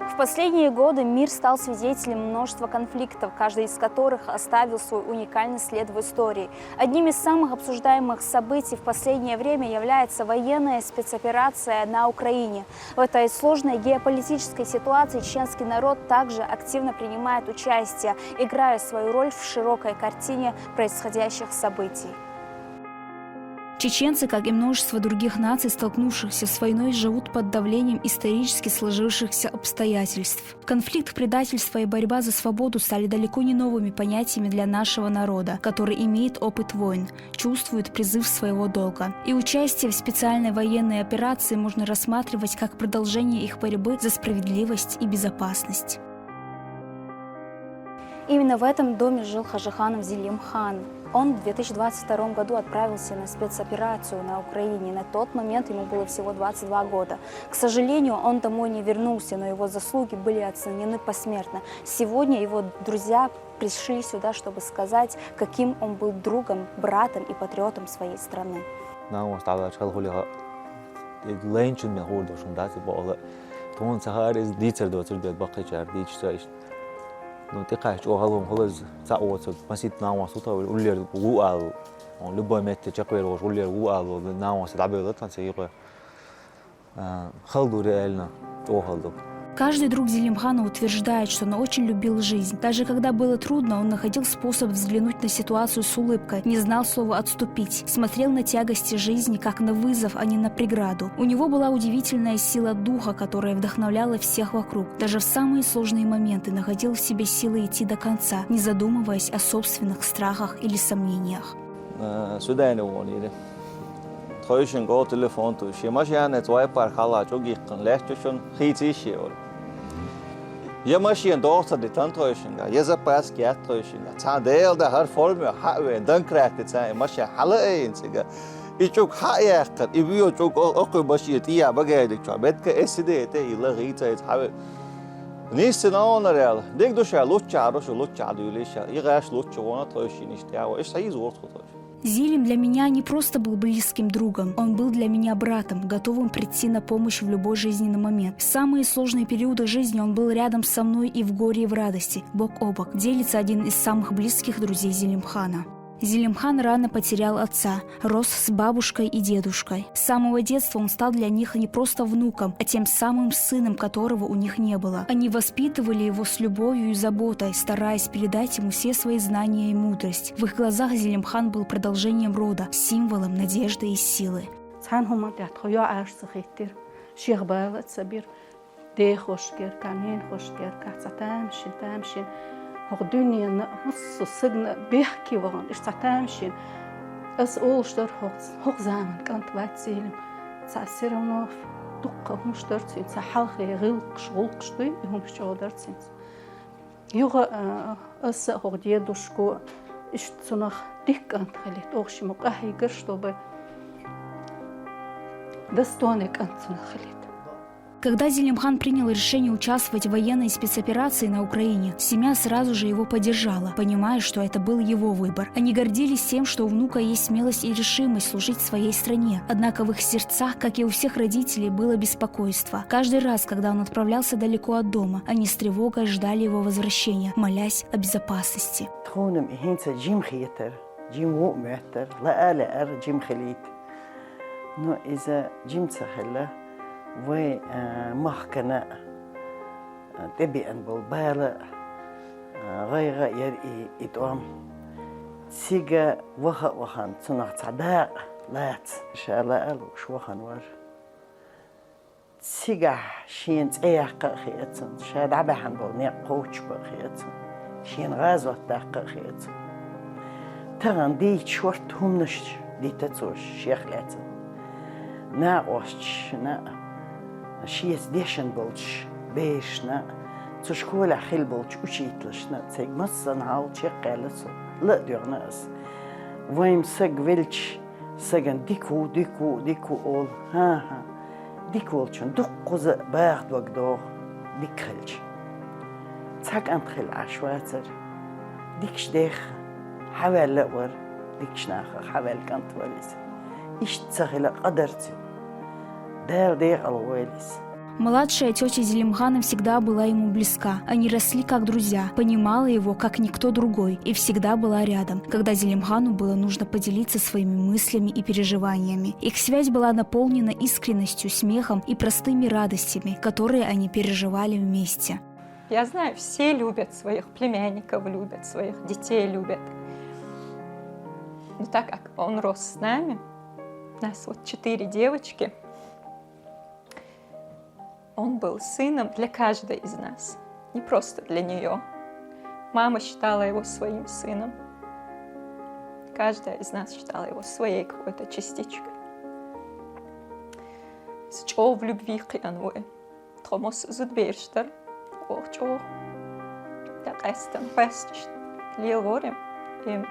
В последние годы мир стал свидетелем множества конфликтов, каждый из которых оставил свой уникальный след в истории. Одним из самых обсуждаемых событий в последнее время является военная спецоперация на Украине. В этой сложной геополитической ситуации чеченский народ также активно принимает участие, играя свою роль в широкой картине происходящих событий. Чеченцы, как и множество других наций, столкнувшихся с войной, живут под давлением исторически сложившихся обстоятельств. Конфликт, предательство и борьба за свободу стали далеко не новыми понятиями для нашего народа, который имеет опыт войн, чувствует призыв своего долга. И участие в специальной военной операции можно рассматривать как продолжение их борьбы за справедливость и безопасность. Именно в этом доме жил Хажиханов Зелимхан. Он в 2022 году отправился на спецоперацию на Украине. На тот момент ему было всего 22 года. К сожалению, он домой не вернулся, но его заслуги были оценены посмертно. Сегодня его друзья пришли сюда, чтобы сказать, каким он был другом, братом и патриотом своей страны. Ну, ты кажешь, оголом голос заоцет, масит навасута, улер уал, он любой метод чакверош, улер уал, навас дабелот, танцевый, халду реально, оголду. Каждый друг Зелимхана утверждает, что он очень любил жизнь. Даже когда было трудно, он находил способ взглянуть на ситуацию с улыбкой, не знал слова «отступить», смотрел на тягости жизни как на вызов, а не на преграду. У него была удивительная сила духа, которая вдохновляла всех вокруг. Даже в самые сложные моменты находил в себе силы идти до конца, не задумываясь о собственных страхах или сомнениях. Toyshin go telefon to she mashian et way par khala jogi kan lecture khiti she or ya mashian dosta de tantoyshin ga ya zapas ki atoyshin ga ta del da har form ha we dan crack it say masha hala ein siga ichuk ha ya qat ibyo chuk oqo bashi tiya bagaydik chabet ka eside te ila gita it ha nisin ona real dik do sha lucha ro sha lucha dulisha igash lucha ona toyshin ishtiya wa ish sayz wort khotosh. Зилим для меня не просто был близким другом, он был для меня братом, готовым прийти на помощь в любой жизненный момент. В самые сложные периоды жизни он был рядом со мной и в горе, и в радости, бок о бок, делится один из самых близких друзей Зелимхана. Зелимхан рано потерял отца, рос с бабушкой и дедушкой. С самого детства он стал для них не просто внуком, а тем самым сыном, которого у них не было. Они воспитывали его с любовью и заботой, стараясь передать ему все свои знания и мудрость. В их глазах Зелимхан был продолжением рода, символом надежды и силы. الدنيا نص السجن بيحكي وغن اشتعتامشين اس اول شتر هوق زمن كانت بعد سيلم ساسير ونوف دقة هم شترتين سحالخي غلق شغلق شتوي هم شتردرتين يوغا اس هوق ديدوشكو اشتسنخ ديك انت خليت اوغشي مقاهي قرشتوبي دستونك انت خليت. Когда Зелимхан принял решение участвовать в военной спецоперации на Украине, семья сразу же его поддержала, понимая, что это был его выбор. Они гордились тем, что у внука есть смелость и решимость служить своей стране. Однако в их сердцах, как и у всех родителей, было беспокойство. Каждый раз, когда он отправлялся далеко от дома, они с тревогой ждали его возвращения, молясь о безопасности. ومحكنة تبي أن بالبالة غير يرئي إتوام سيجا وخان صنع صداق لات شالا شو خنور سيجا شين تأيق خيتن شاد عبحن بالنيا قوش بخيتن شين غازوة تأيق خيتن تغن دي شورت هم نش دي تتوش شيخ لاتن نا أوش نا شيس ديشن بولش بيش نا تشكولا خيل بولش وشيتلش نا تيج مصن عاو شيخ قالسو لا دير ناس ويم سج ويلش سجن ديكو ديكو ديكو أول ها ديكولشن دقوز باخد وقدو ديكخلش تاك أنتخل عشواتر ديكش ديخ حوال لأور ديكش ناخر حوال كانت واليس إيش تسخل قدرتي دار ديخ الواليس. Младшая тетя Зелимхана всегда была ему близка. Они росли как друзья, понимала его как никто другой и всегда была рядом, когда Зелимхану было нужно поделиться своими мыслями и переживаниями. Их связь была наполнена искренностью, смехом и простыми радостями, которые они переживали вместе. Я знаю, все любят своих племянников, любят своих детей, любят. Но так как он рос с нами, у нас вот 4 девочки, он был сыном для каждой из нас, не просто для нее. Мама считала его своим сыном. Каждая из нас считала его своей какой-то частичкой. Счё в любви қиянвой. Томос зудберштер. Ох, чё. Так эстен фестиш. Лилворим. И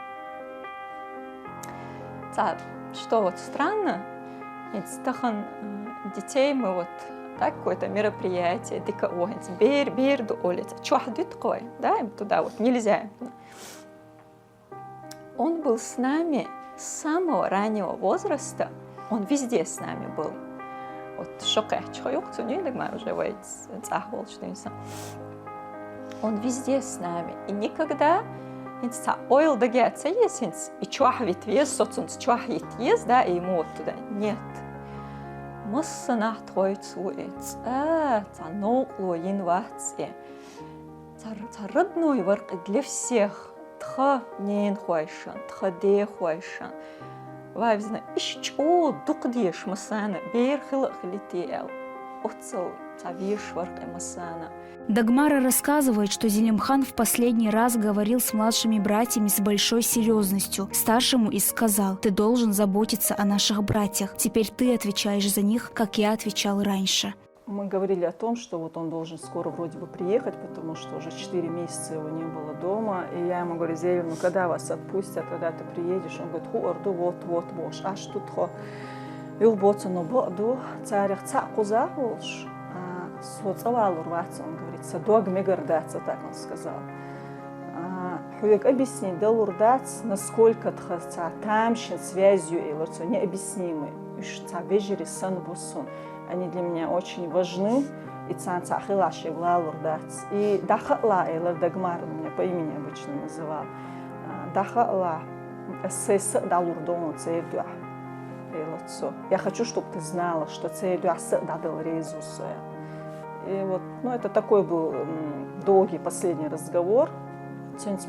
что вот странно, ведь тахан детей мы вот так, какое-то мероприятие, дика огнец, бер до улицы, чуахдит кой, да, им туда вот нельзя. Он был с нами с самого раннего возраста, он везде с нами был. Вот он везде с нами, и никогда ойл дагеться есть, и чуахвит вес, соцунс чуахвит есть, да, и ему вот туда нет. Массанах троицуец, нолкло инвация, родной ворк для всех, тха нен хуайшан, тха де хуайшан. Вайвзна, ищу дукдеш массана, берхила хлетел, оцел, тавиш ворк массана. Дагмара рассказывает, что Зелимхан в последний раз говорил с младшими братьями с большой серьезностью. Старшему и сказал: «Ты должен заботиться о наших братьях. Теперь ты отвечаешь за них, как я отвечал раньше». Мы говорили о том, что вот он должен скоро вроде бы приехать, потому что уже 4 месяца его не было дома. И я ему говорю: Зелим, ну когда вас отпустят, когда ты приедешь? Он говорит: ху орду вот бош, аж тут хо. Юл боцу, но боду царях цакуза волш. Соцалал урваться, он говорит, садуаг мегардаца, так он сказал. Хуек объяснить, дал урдац, насколько тхаца тамщин связью и лорцо необъяснимый. Иш ца вежери сан бусун. Они для меня очень важны. И цан цахилаши влал урдац. И дахала элар Дагмар, он меня по имени обычно называл. Дахала эссэс дал урдому цейдуа. Я хочу, чтобы ты знала, что цейдуа дал резусуя. И вот, ну, это такой был долгий последний разговор.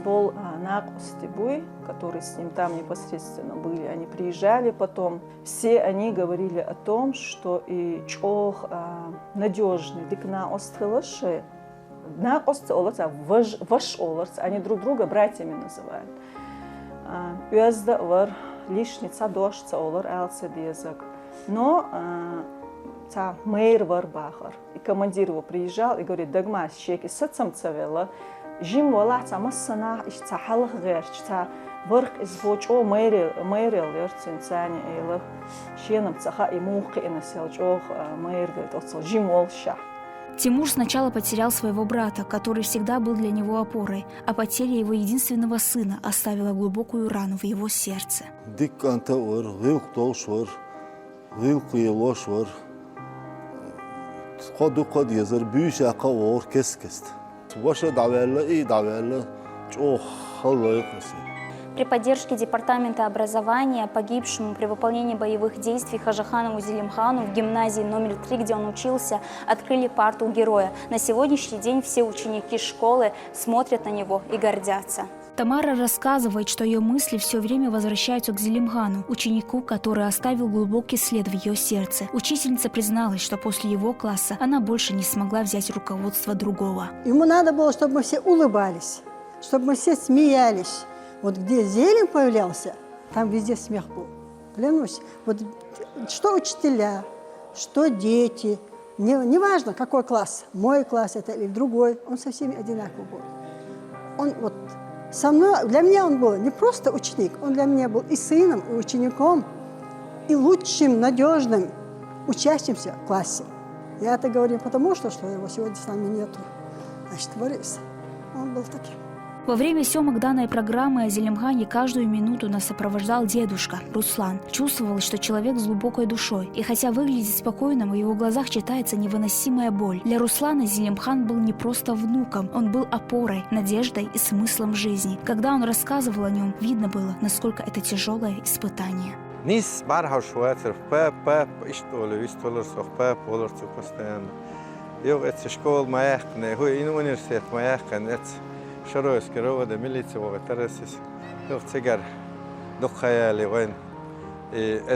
Был Накустибуй, которые с ним там непосредственно были. Они приезжали потом. Все они говорили о том, что и чох надежный, дикна острелаши, на острелаца, ваш оларц, они друг друга братьями называют. Уязда вар лишница дождца олар алцедезак. Но мэр варбахар. И командир его приезжал и говорит: Дагмар, щеки сацам цавела, жим валаца массана, ищца халах герчца, варх извоч о мэрил верцин цани эйлах, щенам цаха и мухи и населч ох мэр говорит: отцел жим волша. Тимур сначала потерял своего брата, который всегда был для него опорой, а потеря его единственного сына оставила глубокую рану в его сердце. قد يزر بيشاقة ووركسكست واشا دعوالة اي دعوالة جوخ الله يقنسي. При поддержке Департамента образования погибшему при выполнении боевых действий Хажаханову Зелимхану в гимназии номер 3, где он учился, открыли парту героя. На сегодняшний день все ученики школы смотрят на него и гордятся. Тамара рассказывает, что ее мысли все время возвращаются к Зелимхану, ученику, который оставил глубокий след в ее сердце. Учительница призналась, что после его класса она больше не смогла взять руководство другого. Ему надо было, чтобы мы все улыбались, чтобы мы все смеялись, Вот где зелень появлялся, там везде смех был. Клянусь. Вот что учителя, что дети, неважно, какой класс, мой класс это или другой, он со всеми одинаковый был. Он вот со мной, для меня он был не просто ученик, он для меня был и сыном, и учеником, и лучшим, надежным учащимся в классе. Я это говорю не потому, что его сегодня с нами нету. Значит, Борис, он был таким. Во время съемок данной программы о Зелимхане каждую минуту нас сопровождал дедушка Руслан. Чувствовалось, что человек с глубокой душой. И хотя выглядит спокойным, в его глазах читается невыносимая боль. Для Руслана Зелимхан был не просто внуком, он был опорой, надеждой и смыслом жизни. Когда он рассказывал о нем, видно было, насколько это тяжелое испытание. Nis barhau šveicer, pep, istolu, soh pep, olorcu postan. Jo, et se škol majekne, hui in universitet majekne, et šarojski rovode milicovo teresis. Jo, cigar dukhayali wen.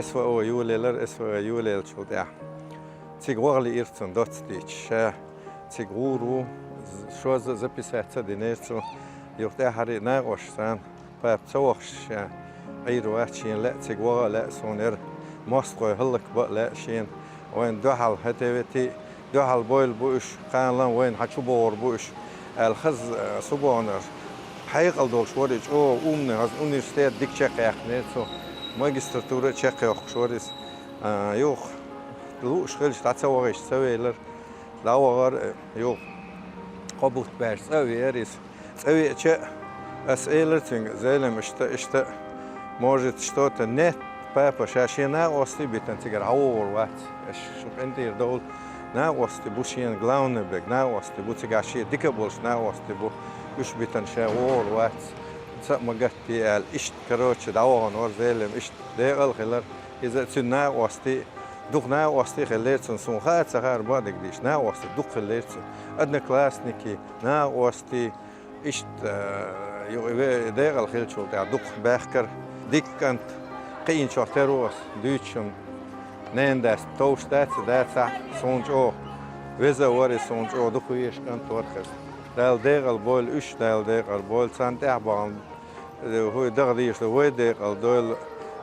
SVO juleler, SVO julel čudja. Cig wagli irtsun dotstič, cig uru, šo zapisat dinircu. Jo, te hari nagošsan, pep cochš. أيرو أشين لا تجوا لا سونر ماسكو هلك بق لا شين وين دوحل هتبتي دوحل بويل بوش كان لان وين حشبور بوش الخز سبونر حقيقة دول شوريج أو أمنا هز أونيفرسيتات ديك شقة يخنيتو ماجسترتورة شقة يخشوريس يوخ لو شغلش تعتسوغيش سويلر لاوغر يوخ قبوت باش سويريس سوي شيء أسئلة زيلم اشتا может что-то нет, папа, сейчас на ости битен тигр аур ват, чтоб энтир дол на ости бушин главный бег на ости бутигаши дика больш на ости бу уж битен ша аур ват, сам магати ал ишт короче даван орзелем ишт дегал хилар إذا تنا ости дух на ости хилерцен сунхат сахар бадик диш на ости дух хилерцен одноклассники на ости ишт дегал хилчул да дух бахкар ديكنت قين شرطروس دوتشم نندس توشتات داتا سونجو وزا وري سونجو دخويش كان تورخس دال ديغل بول اش دال ديغل بول سانت اعبان هو دغديش هو ديغل دول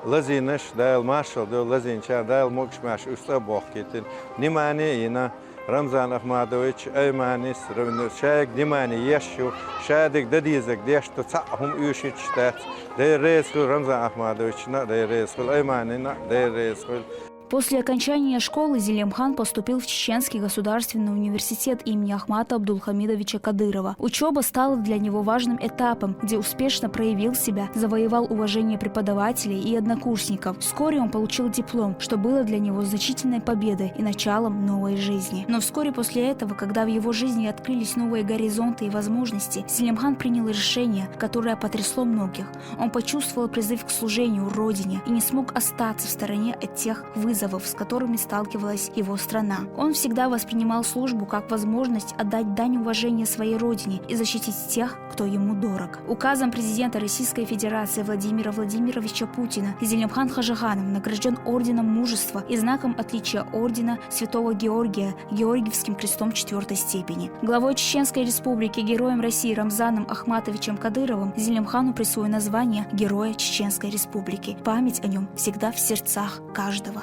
لزينش دال ماشل دول لزين شا دال موكش ماش استبوخ كيتن نيماني هنا رمضان أحمدويتش أيمانيس شايك ديماني يشو شادك دديزك ديشتو تصعهم يوشيت شتات دير ريسكو رمضان أحمدويتش نا دير ريسكو أيماني نا دير ريسكو. После окончания школы Зелимхан поступил в Чеченский государственный университет имени Ахмата Абдулхамидовича Кадырова. Учеба стала для него важным этапом, где успешно проявил себя, завоевал уважение преподавателей и однокурсников. Вскоре он получил диплом, что было для него значительной победой и началом новой жизни. Но вскоре после этого, когда в его жизни открылись новые горизонты и возможности, Зелимхан принял решение, которое потрясло многих. Он почувствовал призыв к служению Родине и не смог остаться в стороне от тех вызовов, с которыми сталкивалась его страна. Он всегда воспринимал службу как возможность отдать дань уважения своей родине и защитить тех, кто ему дорог. Указом президента Российской Федерации Владимира Владимировича Путина Зелимхан Хажиханов награжден орденом мужества и знаком отличия ордена Святого Георгия Георгиевским крестом 4-й степени. Главой Чеченской Республики, героем России Рамзаном Ахматовичем Кадыровым Зелимхану присвоено звание Героя Чеченской Республики. Память о нем всегда в сердцах каждого.